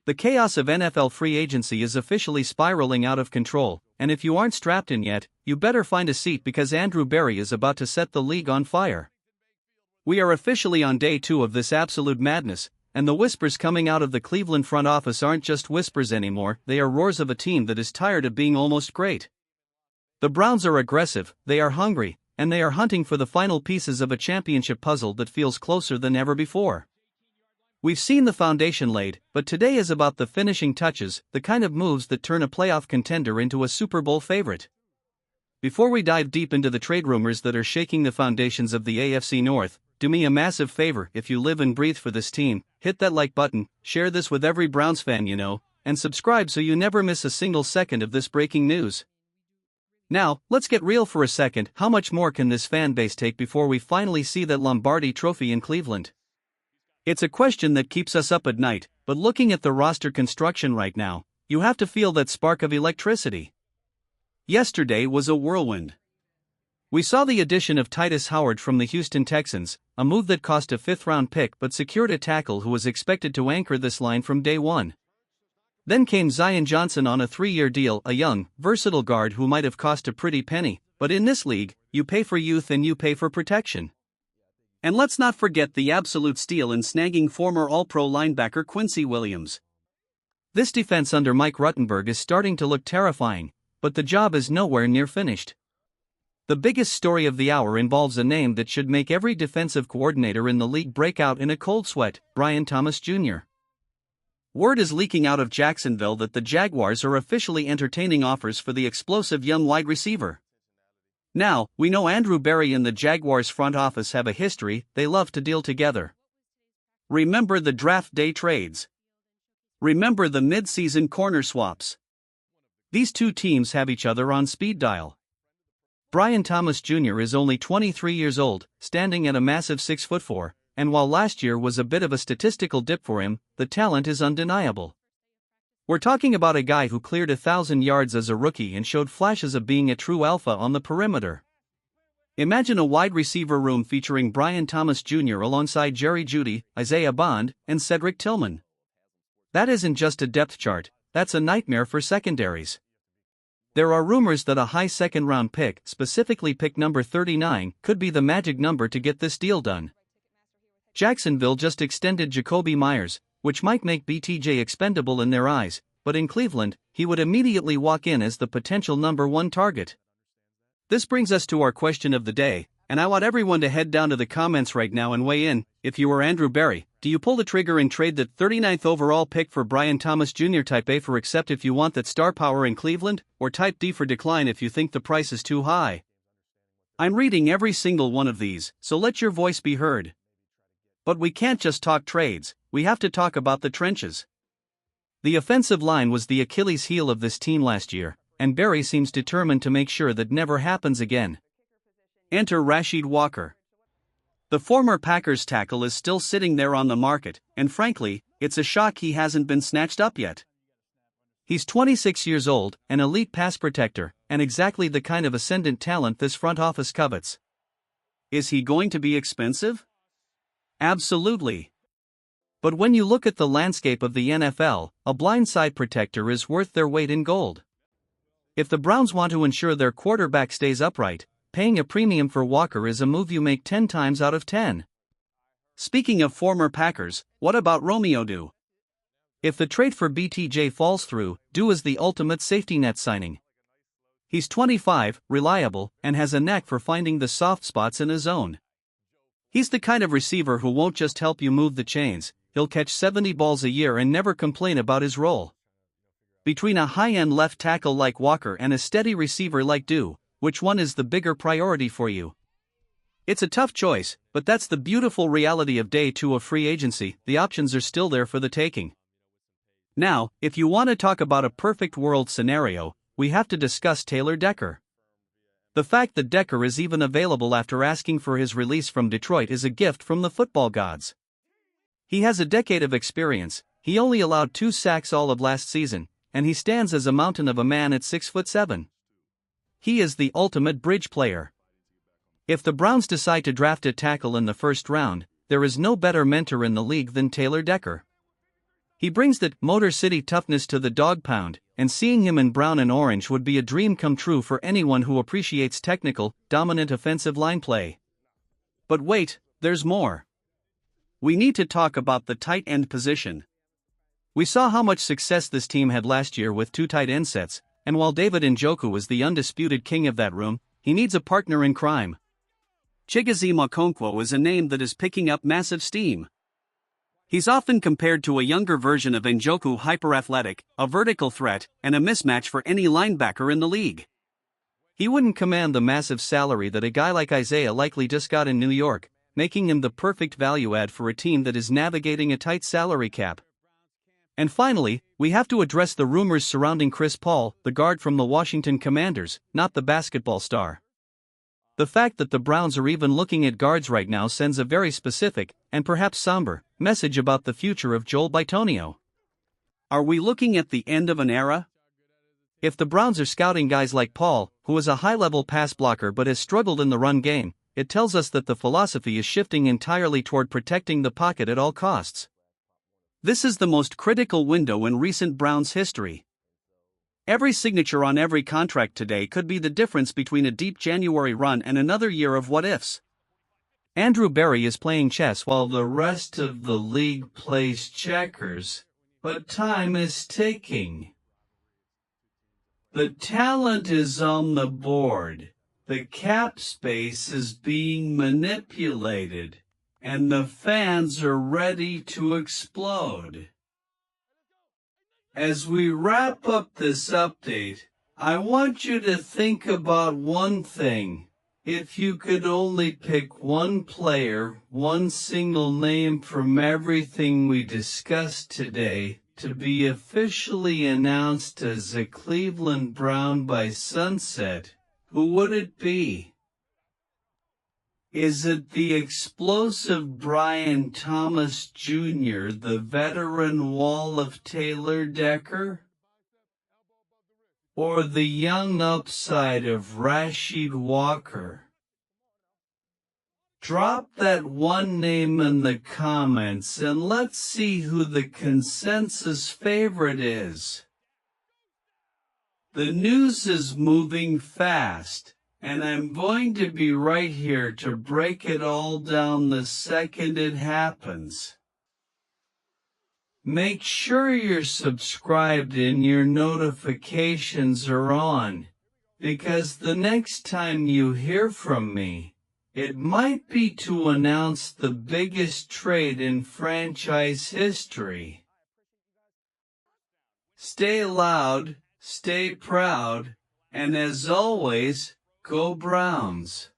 The chaos of NFL free agency is officially spiraling out of control, and if you aren't strapped in yet, you better find a seat because Andrew Berry is about to set the league on fire. We are officially on day 2 of this absolute madness, and the whispers coming out of the Cleveland front office aren't just whispers anymore, they are roars of a team that is tired of being almost great. The Browns are aggressive, they are hungry, and they are hunting for the final pieces of a championship puzzle that feels closer than ever before. We've seen the foundation laid, but today is about the finishing touches, the kind of moves that turn a playoff contender into a Super Bowl favorite. Before we dive deep into the trade rumors that are shaking the foundations of the AFC North, do me a massive favor if you live and breathe for this team, hit that like button, share this with every Browns fan you know, and subscribe so you never miss a single second of this breaking news. Now, let's get real for a second. How much more can this fan base take before we finally see that Lombardi Trophy in Cleveland? It's a question that keeps us up at night, but looking at the roster construction right now, you have to feel that spark of electricity. Yesterday was a whirlwind. We saw the addition of Titus Howard from the Houston Texans, a move that cost a 5th-round pick but secured a tackle who was expected to anchor this line from day one. Then came Zion Johnson on a 3-year deal, a young, versatile guard who might have cost a pretty penny, but in this league, you pay for youth and you pay for protection. And let's not forget the absolute steal in snagging former All-Pro linebacker Quincy Williams. This defense under Mike Ruttenberg is starting to look terrifying, but the job is nowhere near finished. The biggest story of the hour involves a name that should make every defensive coordinator in the league break out in a cold sweat: Brian Thomas Jr. Word is leaking out of Jacksonville that the Jaguars are officially entertaining offers for the explosive young wide receiver. Now, we know Andrew Berry and the Jaguars front office have a history, they love to deal together. Remember the draft day trades. Remember the mid-season corner swaps. These two teams have each other on speed dial. Brian Thomas Jr. is only 23 years old, standing at a massive 6'4", and while last year was a bit of a statistical dip for him, the talent is undeniable. We're talking about a guy who cleared 1,000 yards as a rookie and showed flashes of being a true alpha on the perimeter. Imagine a wide receiver room featuring Brian Thomas Jr. alongside Jerry Jeudy, Isaiah Bond, and Cedric Tillman. That isn't just a depth chart, that's a nightmare for secondaries. There are rumors that a high second-round pick, specifically pick number 39, could be the magic number to get this deal done. Jacksonville just extended Jakobi Meyers, which might make BTJ expendable in their eyes, but in Cleveland, he would immediately walk in as the potential number 1 target. This brings us to our question of the day, and I want everyone to head down to the comments right now and weigh in. If you were Andrew Berry, do you pull the trigger and trade that 39th overall pick for Brian Thomas Jr.? Type A for accept if you want that star power in Cleveland, or type D for decline if you think the price is too high. I'm reading every single one of these, so let your voice be heard. But we can't just talk trades, we have to talk about the trenches. The offensive line was the Achilles heel of this team last year, and Berry seems determined to make sure that never happens again. Enter Rasheed Walker. The former Packers tackle is still sitting there on the market, and frankly, it's a shock he hasn't been snatched up yet. He's 26 years old, an elite pass protector, and exactly the kind of ascendant talent this front office covets. Is he going to be expensive? Absolutely. But when you look at the landscape of the NFL, a blindside protector is worth their weight in gold. If the Browns want to ensure their quarterback stays upright, paying a premium for Walker is a move you make 10 times out of 10. Speaking of former Packers, what about Romeo Doubs? If the trade for BTJ falls through, Doubs is the ultimate safety net signing. He's 25, reliable, and has a knack for finding the soft spots in his zone. He's the kind of receiver who won't just help you move the chains, he'll catch 70 balls a year and never complain about his role. Between a high-end left tackle like Walker and a steady receiver like Doubs, which one is the bigger priority for you? It's a tough choice, but that's the beautiful reality of day 2 of free agency, the options are still there for the taking. Now, if you want to talk about a perfect world scenario, we have to discuss Taylor Decker. The fact that Decker is even available after asking for his release from Detroit is a gift from the football gods. He has a decade of experience, he only allowed 2 sacks all of last season, and he stands as a mountain of a man at 6'7". He is the ultimate bridge player. If the Browns decide to draft a tackle in the first round, there is no better mentor in the league than Taylor Decker. He brings that Motor City toughness to the dog pound, and seeing him in brown and orange would be a dream come true for anyone who appreciates technical, dominant offensive line play. But wait, there's more. We need to talk about the tight end position. We saw how much success this team had last year with 2 tight end sets, and while David Njoku is the undisputed king of that room, he needs a partner in crime. Chigozie Okonkwo is a name that is picking up massive steam. He's often compared to a younger version of Njoku, hyper-athletic, a vertical threat, and a mismatch for any linebacker in the league. He wouldn't command the massive salary that a guy like Isaiah likely just got in New York, making him the perfect value add for a team that is navigating a tight salary cap. And finally, we have to address the rumors surrounding Chris Paul, the guard from the Washington Commanders, not the basketball star. The fact that the Browns are even looking at guards right now sends a very specific, and perhaps somber, message about the future of Joel Bitonio. Are we looking at the end of an era? If the Browns are scouting guys like Paul, who is a high-level pass blocker but has struggled in the run game, it tells us that the philosophy is shifting entirely toward protecting the pocket at all costs. This is the most critical window in recent Browns history. Every signature on every contract today could be the difference between a deep January run and another year of what-ifs. Andrew Berry is playing chess while the rest of the league plays checkers, but time is ticking. The talent is on the board, the cap space is being manipulated, and the fans are ready to explode. As we wrap up this update, I want you to think about one thing. If you could only pick one player, one single name from everything we discussed today, to be officially announced as a Cleveland Brown by sunset, who would it be? Is it the explosive Brian Thomas Jr., the veteran wall of Taylor Decker? Or the young upside of Rashid Walker? Drop that one name in the comments and let's see who the consensus favorite is. The news is moving fast, and I'm going to be right here to break it all down the second it happens. Make sure you're subscribed and your notifications are on, because the next time you hear from me, it might be to announce the biggest trade in franchise history. Stay loud, stay proud, and as always, go Browns.